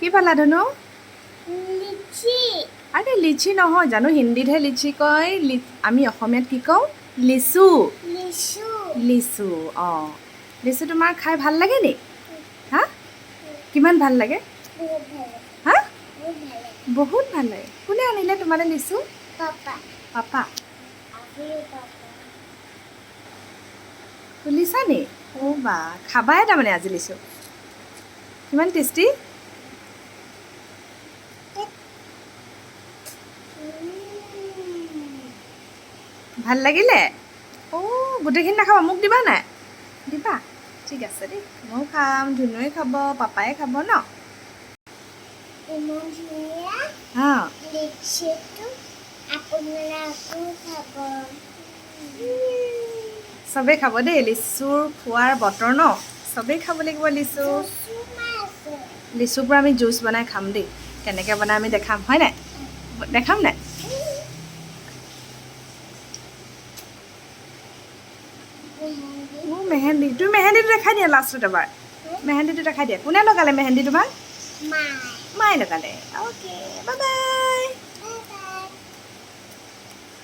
কি পালা ধনু লিচি আরে লিচি নহয় জানো হিন্দীতহে লিচি কয় আমি অসমীয়াত কি কওঁ লিচু লিচু লিচু অঁ লিচু তোমাৰ খাই ভাল লাগে নি হা কিমান ভাল লাগে বহুত ভাল হা বহুত ভাল বহুত ভাল লাগে কোনে আনিলে তোমালৈ লিচু পাপা পাপা আহিল পাপা শুনিছা নি অ' বা খাবাই তাৰমানে আজি লিচু কিমান টেষ্টি ভাল লাগিলে অ' গোটেইখিনি নাখাবা মোক দিবা নাই দিবা ঠিক আছে দেই ময়ো খাম ধুনুৱে খাব পাপায়ে খাব ন ইমান ধুনীয়া অঁ লিচিটো আপোনালোকেও খাব চবেই খাব দেই লিচুৰ খোৱাৰ বতৰ ন চবেই খাব লাগিব লিচু লিচুৰ পৰা আমি জুচ বনাই খাম দেই কেনেকৈ বনাই আমি দেখাম হয় নাই দেখাম নাই মেহেন্দি তুমি মেহেন্দিটো দেখাই দিয়া লাষ্টত এবাৰ মেহেন্দিটো দেখাই দিয়া কোনে লগালে মেহেন্দি তোমাক মায়ে লগালে অ'কে বাই বাই